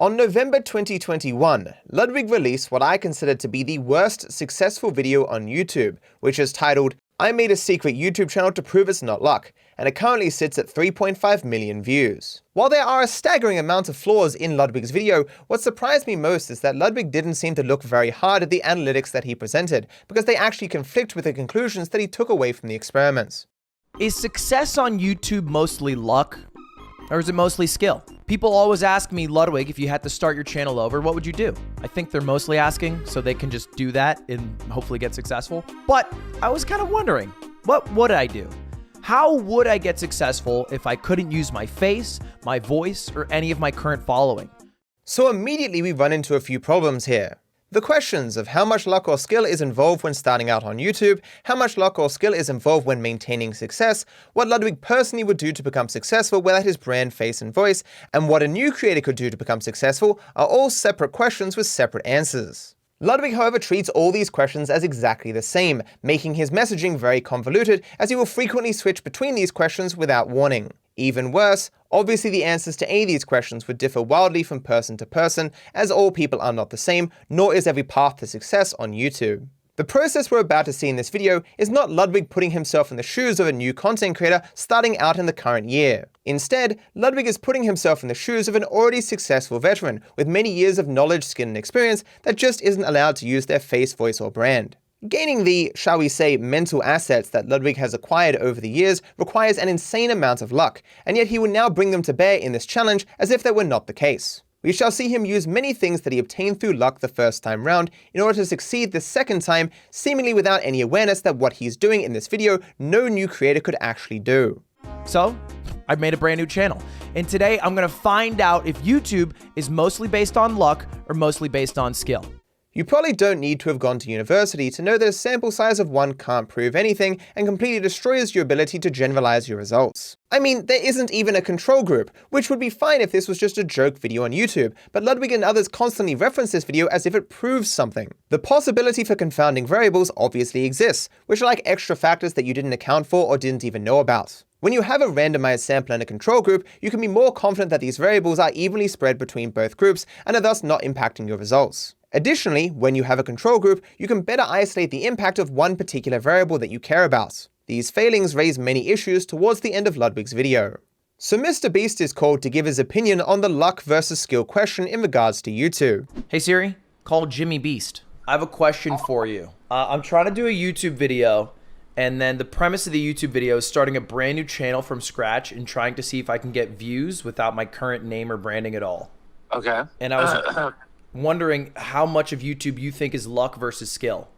On November 2021, Ludwig released what I consider to be the worst successful video on YouTube, which is titled, "I made a secret YouTube channel to prove it's not luck," and it currently sits at 3.5 million views. While there are a staggering amount of flaws in Ludwig's video, what surprised me most is that Ludwig didn't seem to look very hard at the analytics that he presented, because they actually conflict with the conclusions that he took away from the experiments. Is success on YouTube mostly luck? Or is it mostly skill? People always ask me, Ludwig, if you had to start your channel over, what would you do? I think they're mostly asking so they can just do that and hopefully get successful. But I was kind of wondering, what would I do? How would I get successful if I couldn't use my face, my voice, or any of my current following? So immediately we run into a few problems here. The questions of how much luck or skill is involved when starting out on YouTube, how much luck or skill is involved when maintaining success, what Ludwig personally would do to become successful without his brand, face, and voice, and what a new creator could do to become successful are all separate questions with separate answers. Ludwig, however, treats all these questions as exactly the same, making his messaging very convoluted, as he will frequently switch between these questions without warning. Even worse, obviously the answers to any of these questions would differ wildly from person to person, as all people are not the same, nor is every path to success on YouTube. The process we're about to see in this video is not Ludwig putting himself in the shoes of a new content creator starting out in the current year. Instead, Ludwig is putting himself in the shoes of an already successful veteran with many years of knowledge, skill, and experience that just isn't allowed to use their face, voice, or brand. Gaining the, shall we say, mental assets that Ludwig has acquired over the years requires an insane amount of luck, and yet he will now bring them to bear in this challenge as if that were not the case. We shall see him use many things that he obtained through luck the first time round in order to succeed the second time, seemingly without any awareness that what he's doing in this video no new creator could actually do. So, I've made a brand new channel, and today I'm gonna find out if YouTube is mostly based on luck or mostly based on skill. You probably don't need to have gone to university to know that a sample size of 1 can't prove anything and completely destroys your ability to generalize your results. I mean, there isn't even a control group, which would be fine if this was just a joke video on YouTube, but Ludwig and others constantly reference this video as if it proves something. The possibility for confounding variables obviously exists, which are like extra factors that you didn't account for or didn't even know about. When you have a randomized sample and a control group, you can be more confident that these variables are evenly spread between both groups and are thus not impacting your results. Additionally, when you have a control group, you can better isolate the impact of one particular variable that you care about. These failings raise many issues towards the end of Ludwig's video. So Mr. Beast is called to give his opinion on the luck versus skill question in regards to YouTube. Hey Siri, call Jimmy Beast. I have a question for you. I'm trying to do a YouTube video, and then the premise of the YouTube video is starting a brand new channel from scratch and trying to see if I can get views without my current name or branding at all. Okay. And I was wondering how much of YouTube you think is luck versus skill.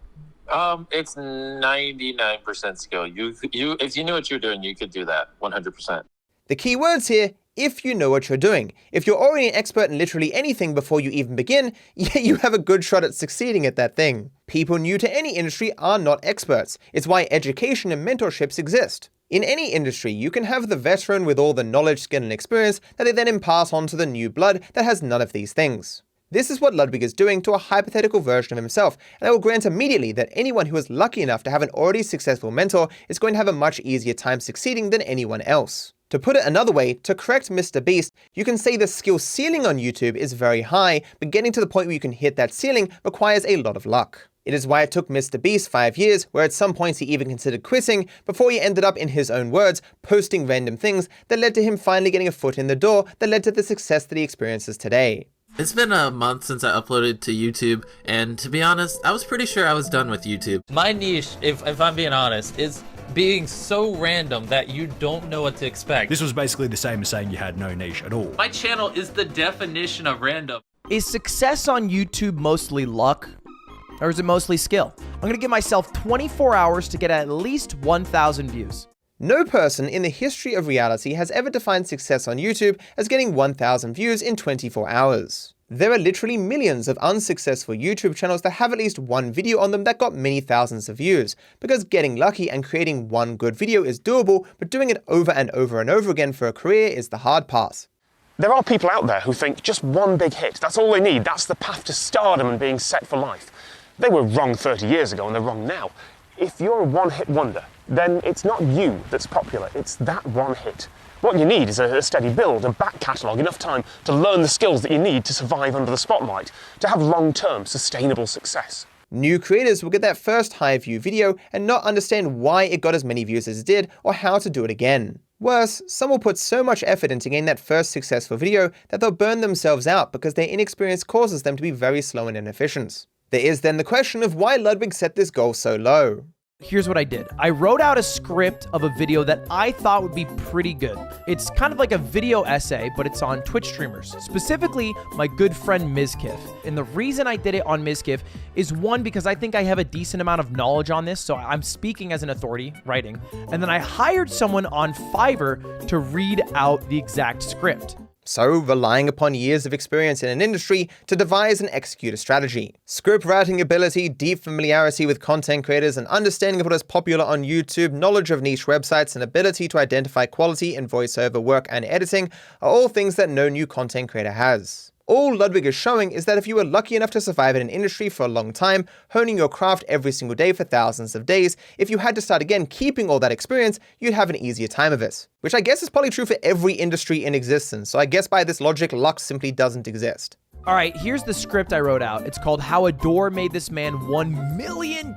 It's 99% skill. If you knew what you're doing, you could do that 100%. The key words here, if you know what you're doing. If you're already an expert in literally anything before you even begin, yeah, you have a good shot at succeeding at that thing. People new to any industry are not experts. It's why education and mentorships exist. In any industry, you can have the veteran with all the knowledge, skill, and experience that they then impart on to the new blood that has none of these things. This is what Ludwig is doing to a hypothetical version of himself, and I will grant immediately that anyone who is lucky enough to have an already successful mentor is going to have a much easier time succeeding than anyone else. To put it another way, to correct Mr. Beast, you can say the skill ceiling on YouTube is very high, but getting to the point where you can hit that ceiling requires a lot of luck. It is why it took Mr. Beast 5 years, where at some points he even considered quitting, before he ended up, in his own words, posting random things that led to him finally getting a foot in the door that led to the success that he experiences today. It's been a month since I uploaded to YouTube, and to be honest, I was pretty sure I was done with YouTube. My niche, if I'm being honest, is being so random that you don't know what to expect. This was basically the same as saying you had no niche at all. My channel is the definition of random. Is success on YouTube mostly luck? Or is it mostly skill? I'm gonna give myself 24 hours to get at least 1,000 views. No person in the history of reality has ever defined success on YouTube as getting 1,000 views in 24 hours. There are literally millions of unsuccessful YouTube channels that have at least one video on them that got many thousands of views, because getting lucky and creating one good video is doable, but doing it over and over and over again for a career is the hard part. There are people out there who think just one big hit, that's all they need, that's the path to stardom and being set for life. They were wrong 30 years ago and they're wrong now. If you're a one-hit wonder, then it's not you that's popular, it's that one hit. What you need is a steady build, a back catalogue, enough time to learn the skills that you need to survive under the spotlight, to have long-term, sustainable success. New creators will get that first high view video and not understand why it got as many views as it did or how to do it again. Worse, some will put so much effort into getting that first successful video that they'll burn themselves out because their inexperience causes them to be very slow and inefficient. There is then the question of why Ludwig set this goal so low. Here's what I did. I wrote out a script of a video that I thought would be pretty good. It's kind of like a video essay, but it's on Twitch streamers, specifically my good friend Mizkif. And the reason I did it on Mizkif is, one, because I think I have a decent amount of knowledge on this, so I'm speaking as an authority, writing. And then I hired someone on Fiverr to read out the exact script. So, relying upon years of experience in an industry to devise and execute a strategy. Script writing ability, deep familiarity with content creators, and understanding of what is popular on YouTube, knowledge of niche websites, and ability to identify quality in voiceover work and editing are all things that no new content creator has. All Ludwig is showing is that if you were lucky enough to survive in an industry for a long time, honing your craft every single day for thousands of days, if you had to start again keeping all that experience, you'd have an easier time of it. Which I guess is probably true for every industry in existence, so I guess by this logic, luck simply doesn't exist. All right, here's the script I wrote out. It's called How a Door Made This Man $1 Million.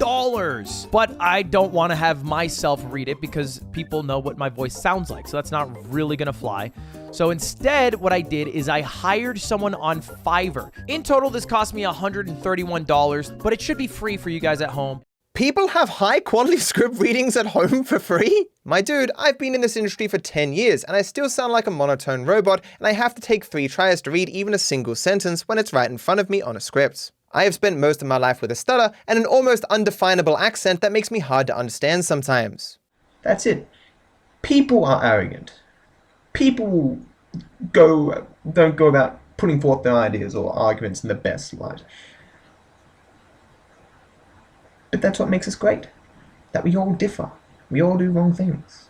But I don't want to have myself read it because people know what my voice sounds like, so that's not really going to fly. So instead, what I did is I hired someone on Fiverr. In total, this cost me $131, but it should be free for you guys at home. People have high quality script readings at home for free? My dude, I've been in this industry for 10 years and I still sound like a monotone robot, and I have to take 3 tries to read even a single sentence when it's right in front of me on a script. I have spent most of my life with a stutter and an almost undefinable accent that makes me hard to understand sometimes. That's it. People are arrogant. People don't go about putting forth their ideas or arguments in the best light. But that's what makes us great. That we all differ. We all do wrong things.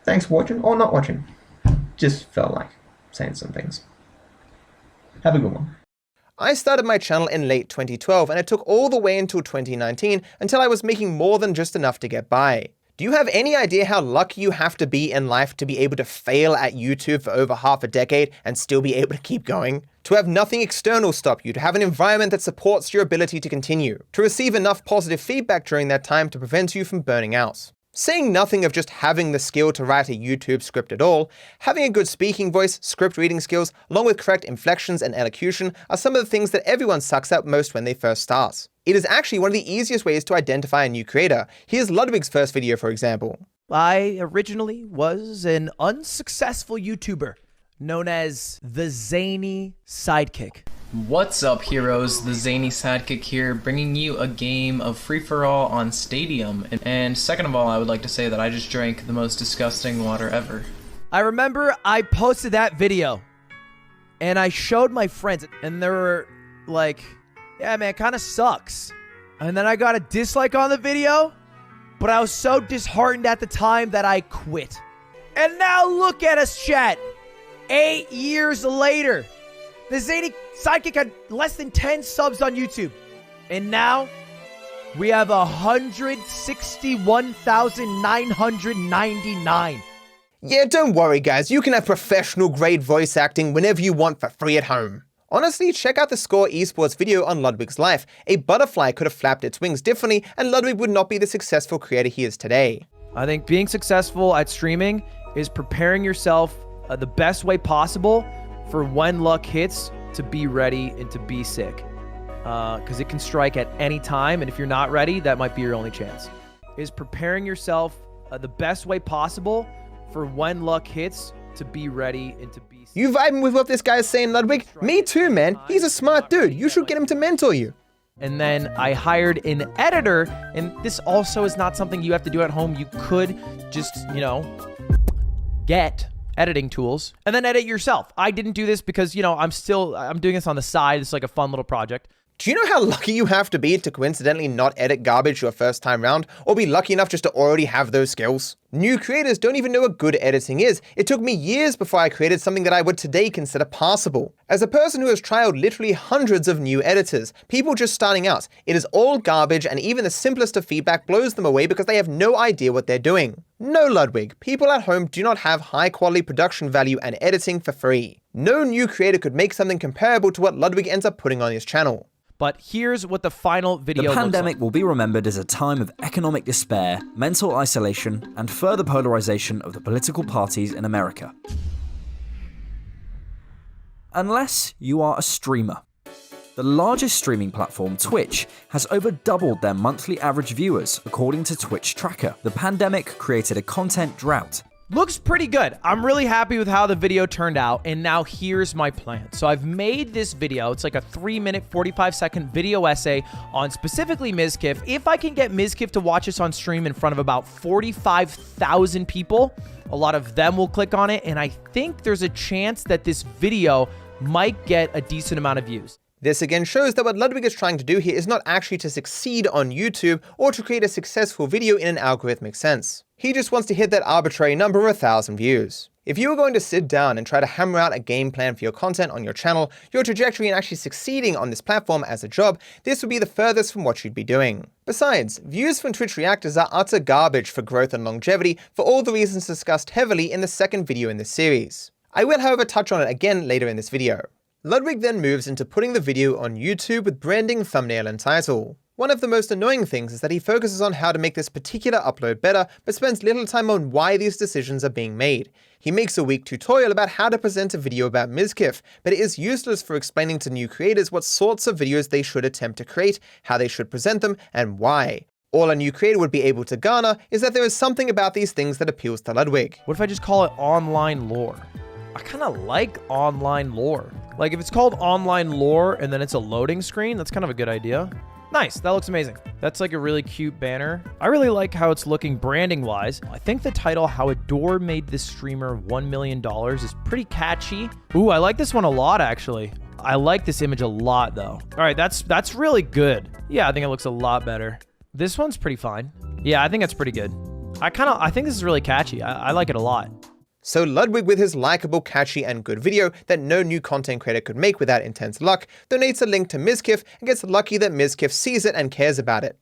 Thanks for watching, or not watching. Just felt like saying some things. Have a good one. I started my channel in late 2012 and it took all the way until 2019 until I was making more than just enough to get by. Do you have any idea how lucky you have to be in life to be able to fail at YouTube for over half a decade and still be able to keep going? To have nothing external stop you, to have an environment that supports your ability to continue, to receive enough positive feedback during that time to prevent you from burning out. Saying nothing of just having the skill to write a YouTube script at all, having a good speaking voice, script reading skills, along with correct inflections and elocution are some of the things that everyone sucks at most when they first start. It is actually one of the easiest ways to identify a new creator. Here's Ludwig's first video, for example. I originally was an unsuccessful YouTuber known as the Zany Sidekick. What's up, heroes? The Zany Sidekick here, bringing you a game of free-for-all on Stadium. And second of all, I would like to say that I just drank the most disgusting water ever. I remember I posted that video and I showed my friends and they were like, yeah, man, it kind of sucks. And then I got a dislike on the video, but I was so disheartened at the time that I quit. And now look at us, chat. 8 years later, the Zany Sidekick had less than 10 subs on YouTube. And now we have 161,999. Yeah, don't worry guys, you can have professional grade voice acting whenever you want for free at home. Honestly, check out the Score Esports video on Ludwig's life. A butterfly could have flapped its wings differently and Ludwig would not be the successful creator he is today. I think being successful at streaming is preparing yourself the best way possible for when luck hits to be ready and to be sick. Because it can strike at any time, and if you're not ready, that might be your only chance. Is preparing yourself the best way possible for when luck hits to be ready and to be sick. You vibing with what this guy is saying, Ludwig? Me too, man. He's a smart dude. You should get him to mentor you. And then I hired an editor, and this also is not something you have to do at home. You could just, get editing tools and then edit yourself. I didn't do this because, I'm doing this on the side. It's like a fun little project. Do you know how lucky you have to be to coincidentally not edit garbage your first time round, or be lucky enough just to already have those skills? New creators don't even know what good editing is. It took me years before I created something that I would today consider passable. As a person who has trialed literally hundreds of new editors, people just starting out, it is all garbage, and even the simplest of feedback blows them away because they have no idea what they're doing. No, Ludwig, people at home do not have high quality production value and editing for free. No new creator could make something comparable to what Ludwig ends up putting on his channel. But here's what the final video The looks pandemic like. will be remembered as a time of economic despair, mental isolation, and further polarization of the political parties in America. Unless you are a streamer. The largest streaming platform, Twitch, has over doubled their monthly average viewers, according to Twitch Tracker. The pandemic created a content drought. Looks pretty good. I'm really happy with how the video turned out, and now here's my plan. So I've made this video. It's like a 3-minute, 45-second video essay on specifically Mizkif. If I can get Mizkif to watch this on stream in front of about 45,000 people, a lot of them will click on it, and I think there's a chance that this video might get a decent amount of views. This again shows that what Ludwig is trying to do here is not actually to succeed on YouTube or to create a successful video in an algorithmic sense. He just wants to hit that arbitrary number of 1,000 views. If you were going to sit down and try to hammer out a game plan for your content on your channel, your trajectory in actually succeeding on this platform as a job, this would be the furthest from what you'd be doing. Besides, views from Twitch Reactors are utter garbage for growth and longevity for all the reasons discussed heavily in the second video in this series. I will, however, touch on it again later in this video. Ludwig then moves into putting the video on YouTube with branding, thumbnail, and title. One of the most annoying things is that he focuses on how to make this particular upload better, but spends little time on why these decisions are being made. He makes a weak tutorial about how to present a video about Mizkif, but it is useless for explaining to new creators what sorts of videos they should attempt to create, how they should present them, and why. All a new creator would be able to garner is that there is something about these things that appeals to Ludwig. What if I just call it online lore? I kind of like online lore. Like if it's called online lore and then it's a loading screen, that's kind of a good idea. Nice, that looks amazing. That's like a really cute banner. I really like how it's looking branding wise. I think the title, How a Door Made This Streamer $1 Million, is pretty catchy. Ooh, I like this one a lot actually. I like this image a lot though. All right, that's really good. Yeah, I think it looks a lot better. This one's pretty fine. Yeah, I think that's pretty good. I think this is really catchy. I like it a lot. So Ludwig, with his likable, catchy, and good video that no new content creator could make without intense luck, donates a link to Mizkif and gets lucky that Mizkif sees it and cares about it.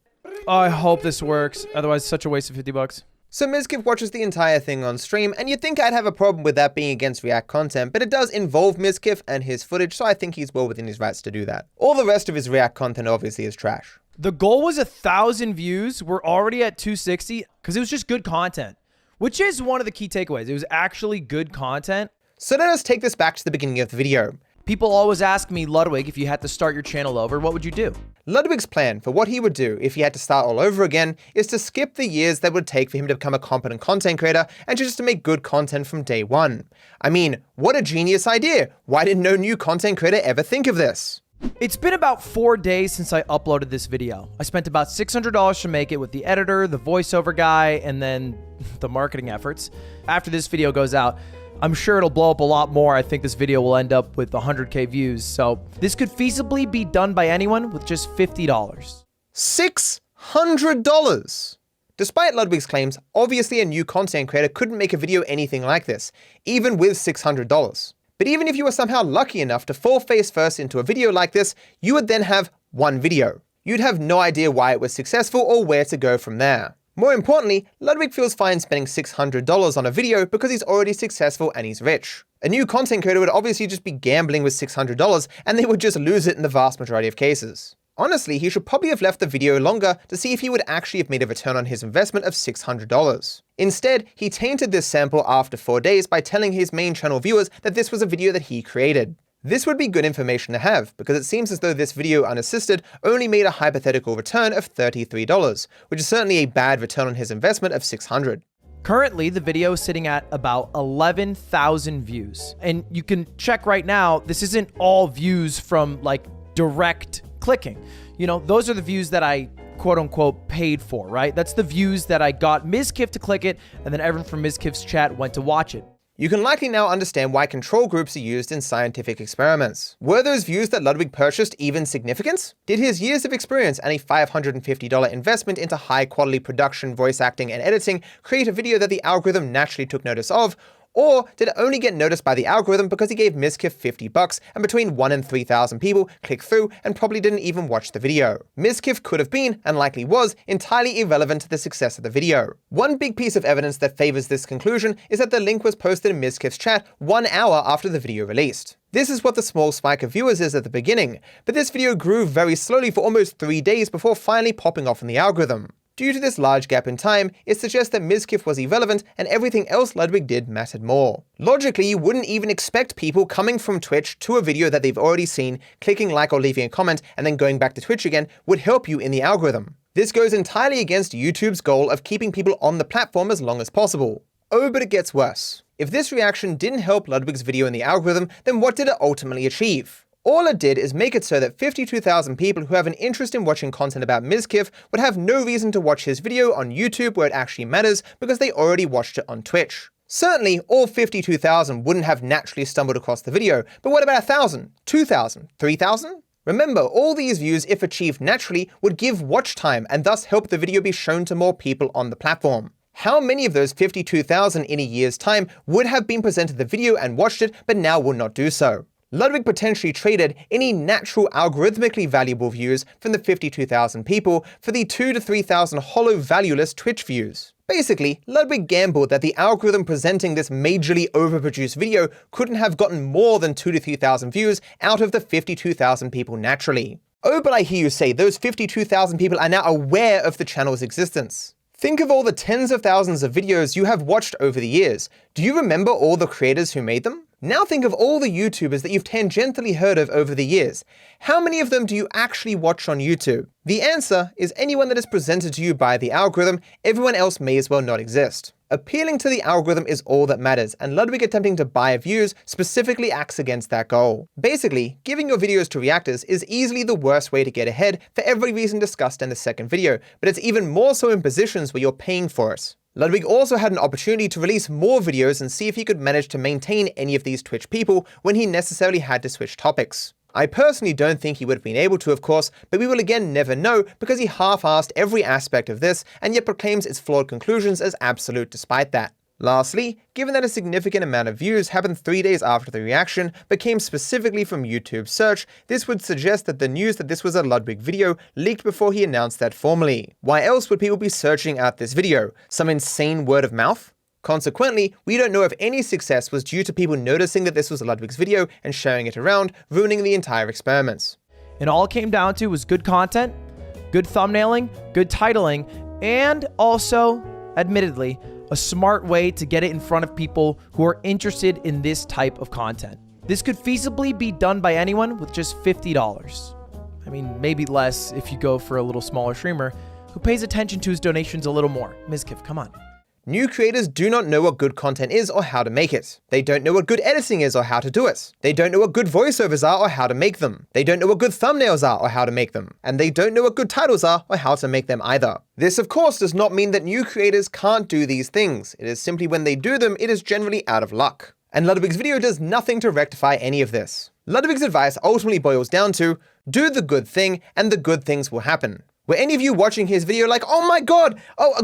Oh, I hope this works. Otherwise, such a waste of 50 bucks. So Mizkif watches the entire thing on stream, and you'd think I'd have a problem with that being against React content, but it does involve Mizkif and his footage, so I think he's well within his rights to do that. All the rest of his React content obviously is trash. The goal was 1,000 views. We're already at 260 because it was just good content. Which is one of the key takeaways. It was actually good content. So let us take this back to the beginning of the video. People always ask me, Ludwig, if you had to start your channel over, what would you do? Ludwig's plan for what he would do if he had to start all over again is to skip the years that would take for him to become a competent content creator and just to make good content from day one. I mean, what a genius idea. Why didn't no new content creator ever think of this? It's been about 4 days since I uploaded this video. I spent about $600 to make it with the editor, the voiceover guy, and then the marketing efforts. After this video goes out, I'm sure it'll blow up a lot more. I think this video will end up with 100K views. So this could feasibly be done by anyone with just $50. $600! Despite Ludwig's claims, obviously a new content creator couldn't make a video anything like this, even with $600. But even if you were somehow lucky enough to fall face first into a video like this, you would then have one video. You'd have no idea why it was successful or where to go from there. More importantly, Ludwig feels fine spending $600 on a video because he's already successful and he's rich. A new content creator would obviously just be gambling with $600 and they would just lose it in the vast majority of cases. Honestly, he should probably have left the video longer to see if he would actually have made a return on his investment of $600. Instead, he tainted this sample after 4 days by telling his main channel viewers that this was a video that he created. This would be good information to have, because it seems as though this video unassisted only made a hypothetical return of $33, which is certainly a bad return on his investment of $600. Currently, the video is sitting at about 11,000 views. And you can check right now, this isn't all views from like direct clicking. You know, those are the views that I quote unquote paid for, right? That's the views that I got Mizkif to click it, and then everyone from Mizkif's chat went to watch it. You can likely now understand why control groups are used in scientific experiments. Were those views that Ludwig purchased even significant? Did his years of experience and a $550 investment into high-quality production, voice acting, and editing create a video that the algorithm naturally took notice of? Or did it only get noticed by the algorithm because he gave Mizkif $50 and between 1 and 3,000 people clicked through and probably didn't even watch the video? Mizkif could have been, and likely was, entirely irrelevant to the success of the video. One big piece of evidence that favors this conclusion is that the link was posted in Mizkif's chat 1 hour after the video released. This is what the small spike of viewers is at the beginning, but this video grew very slowly for almost 3 days before finally popping off in the algorithm. Due to this large gap in time, it suggests that Mizkif was irrelevant and everything else Ludwig did mattered more. Logically, you wouldn't even expect people coming from Twitch to a video that they've already seen, clicking like or leaving a comment, and then going back to Twitch again would help you in the algorithm. This goes entirely against YouTube's goal of keeping people on the platform as long as possible. Oh, but it gets worse. If this reaction didn't help Ludwig's video in the algorithm, then what did it ultimately achieve? All it did is make it so that 52,000 people who have an interest in watching content about Mizkif would have no reason to watch his video on YouTube where it actually matters because they already watched it on Twitch. Certainly, all 52,000 wouldn't have naturally stumbled across the video, but what about 1,000, 2,000, 3,000? Remember, all these views, if achieved naturally, would give watch time and thus help the video be shown to more people on the platform. How many of those 52,000 in a year's time would have been presented the video and watched it, but now would not do so? Ludwig potentially traded any natural algorithmically valuable views from the 52,000 people for the 2,000 to 3,000 hollow valueless Twitch views. Basically, Ludwig gambled that the algorithm presenting this majorly overproduced video couldn't have gotten more than 2,000 to 3,000 views out of the 52,000 people naturally. Oh, but I hear you say those 52,000 people are now aware of the channel's existence. Think of all the tens of thousands of videos you have watched over the years. Do you remember all the creators who made them? Now think of all the YouTubers that you've tangentially heard of over the years. How many of them do you actually watch on YouTube? The answer is anyone that is presented to you by the algorithm. Everyone else may as well not exist. Appealing to the algorithm is all that matters, and Ludwig attempting to buy views specifically acts against that goal. Basically, giving your videos to reactors is easily the worst way to get ahead for every reason discussed in the second video, but it's even more so in positions where you're paying for it. Ludwig also had an opportunity to release more videos and see if he could manage to maintain any of these Twitch people when he necessarily had to switch topics. I personally don't think he would have been able to, of course, but we will again never know because he half-assed every aspect of this and yet proclaims its flawed conclusions as absolute despite that. Lastly, given that a significant amount of views happened 3 days after the reaction but came specifically from YouTube search, this would suggest that the news that this was a Ludwig video leaked before he announced that formally. Why else would people be searching out this video? Some insane word of mouth? Consequently, we don't know if any success was due to people noticing that this was Ludwig's video and sharing it around, ruining the entire experiments. And all it came down to was good content, good thumbnailing, good titling, and also, admittedly, a smart way to get it in front of people who are interested in this type of content. This could feasibly be done by anyone with just $50. I mean, maybe less if you go for a little smaller streamer who pays attention to his donations a little more. Mizkif, come on. New creators do not know what good content is or how to make it. They don't know what good editing is or how to do it. They don't know what good voiceovers are or how to make them. They don't know what good thumbnails are or how to make them. And they don't know what good titles are or how to make them either. This, of course, does not mean that new creators can't do these things. It is simply when they do them, it is generally out of luck. And Ludwig's video does nothing to rectify any of this. Ludwig's advice ultimately boils down to, do the good thing and the good things will happen. Were any of you watching his video like, oh my god,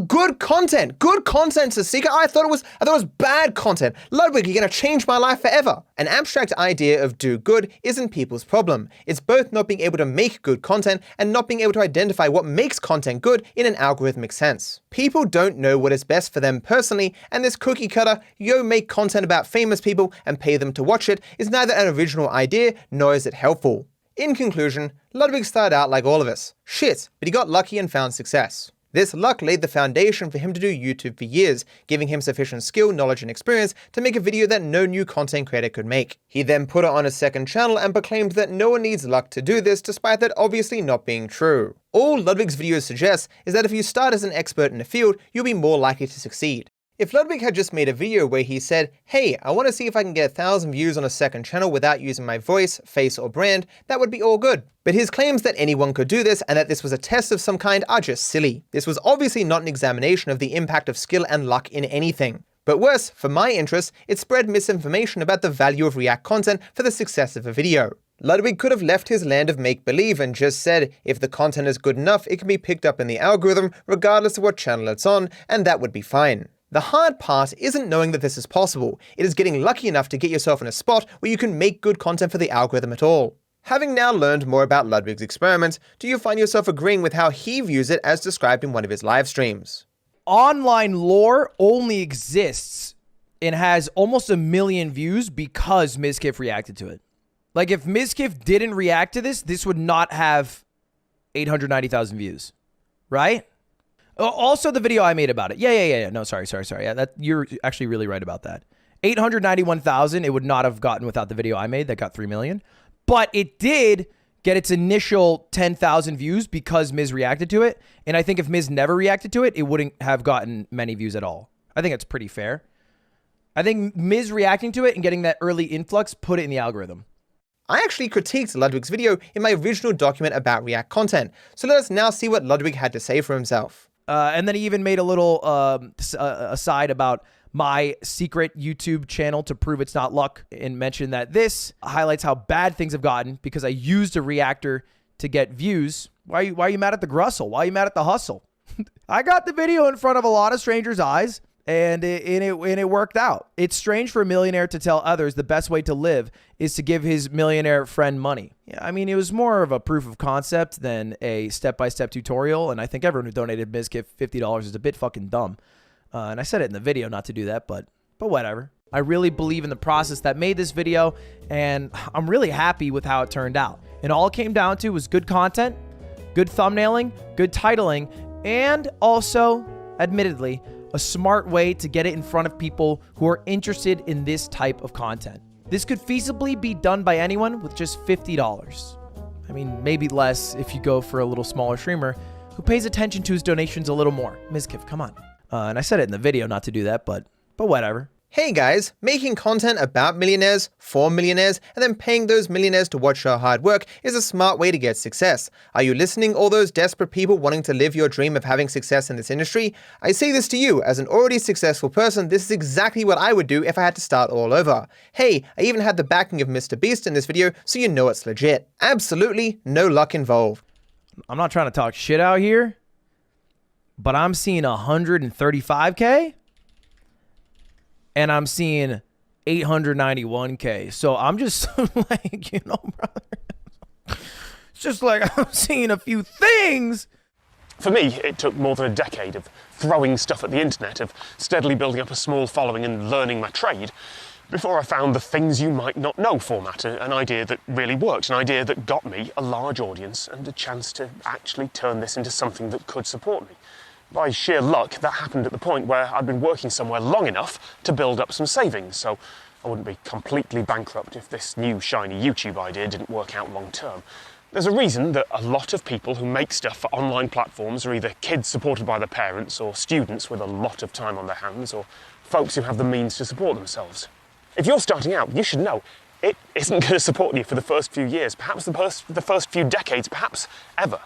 good content to seek? I thought it was bad content. Ludwig, you're gonna change my life forever. An abstract idea of do good isn't people's problem. It's both not being able to make good content and not being able to identify what makes content good in an algorithmic sense. People don't know what is best for them personally, and this cookie cutter, make content about famous people and pay them to watch it is neither an original idea nor is it helpful. In conclusion, Ludwig started out like all of us. Shit, but he got lucky and found success. This luck laid the foundation for him to do YouTube for years, giving him sufficient skill, knowledge, and experience to make a video that no new content creator could make. He then put it on a second channel and proclaimed that no one needs luck to do this, despite that obviously not being true. All Ludwig's videos suggest is that if you start as an expert in a field, you'll be more likely to succeed. If Ludwig had just made a video where he said, hey, I want to see if I can get 1,000 views on a second channel without using my voice, face, or brand, that would be all good. But his claims that anyone could do this and that this was a test of some kind are just silly. This was obviously not an examination of the impact of skill and luck in anything. But worse, for my interest, it spread misinformation about the value of React content for the success of a video. Ludwig could have left his land of make-believe and just said, if the content is good enough, it can be picked up in the algorithm regardless of what channel it's on, and that would be fine. The hard part isn't knowing that this is possible, it is getting lucky enough to get yourself in a spot where you can make good content for the algorithm at all. Having now learned more about Ludwig's experiment, do you find yourself agreeing with how he views it as described in one of his live streams? Online lore only exists and has almost 1 million views because Mizkif reacted to it. Like, if Mizkif didn't react to this, this would not have 890,000 views, right? Also, the video I made about it. Yeah. No, sorry. Yeah, you're actually really right about that. 891,000, it would not have gotten without the video I made that got 3 million. But it did get its initial 10,000 views because Miz reacted to it. And I think if Miz never reacted to it, it wouldn't have gotten many views at all. I think it's pretty fair. I think Miz reacting to it and getting that early influx put it in the algorithm. I actually critiqued Ludwig's video in my original document about React content, so let us now see what Ludwig had to say for himself. And then he even made a little aside about my secret YouTube channel to prove it's not luck, and mentioned that this highlights how bad things have gotten because I used a reactor to get views. Why are you mad at the grussel? Why are you mad at the hustle? I got the video in front of a lot of strangers' eyes, and it worked out. It's strange for a millionaire to tell others the best way to live is to give his millionaire friend money. Yeah, I mean, it was more of a proof of concept than a step-by-step tutorial, and I think everyone who donated Mizkif $50 is a bit fucking dumb. And I said it in the video not to do that, but whatever. I really believe in the process that made this video, and I'm really happy with how it turned out. And all it came down to was good content, good thumbnailing, good titling, and also, admittedly, a smart way to get it in front of people who are interested in this type of content. This could feasibly be done by anyone with just $50. I mean, maybe less if you go for a little smaller streamer who pays attention to his donations a little more. Mizkif, come on. And I said it in the video not to do that, but whatever. Hey guys, making content about millionaires, for millionaires, and then paying those millionaires to watch your hard work is a smart way to get success. Are you listening, all those desperate people wanting to live your dream of having success in this industry? I say this to you, as an already successful person, this is exactly what I would do if I had to start all over. Hey, I even had the backing of Mr. Beast in this video, so you know it's legit. Absolutely no luck involved. I'm not trying to talk shit out here, but I'm seeing 135K. And I'm seeing 891K. So I'm just like, you know, brother. It's just like I'm seeing a few things. For me, it took more than a decade of throwing stuff at the internet, of steadily building up a small following and learning my trade, before I found the things you might not know format, an idea that really worked, an idea that got me a large audience and a chance to actually turn this into something that could support me. By sheer luck, that happened at the point where I'd been working somewhere long enough to build up some savings, so I wouldn't be completely bankrupt if this new shiny YouTube idea didn't work out long term. There's a reason that a lot of people who make stuff for online platforms are either kids supported by their parents, or students with a lot of time on their hands, or folks who have the means to support themselves. If you're starting out, you should know it isn't going to support you for the first few years, perhaps the first few decades, perhaps ever.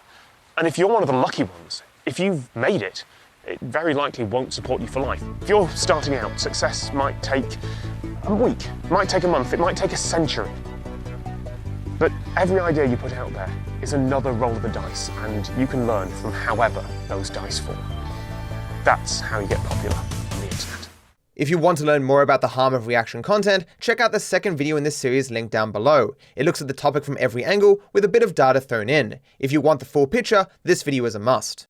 And if you're one of the lucky ones, if you've made it, it very likely won't support you for life. If you're starting out, success might take a week, might take a month, it might take a century. But every idea you put out there is another roll of the dice, and you can learn from however those dice fall. That's how you get popular on the internet. If you want to learn more about the harm of reaction content, check out the second video in this series linked down below. It looks at the topic from every angle with a bit of data thrown in. If you want the full picture, this video is a must.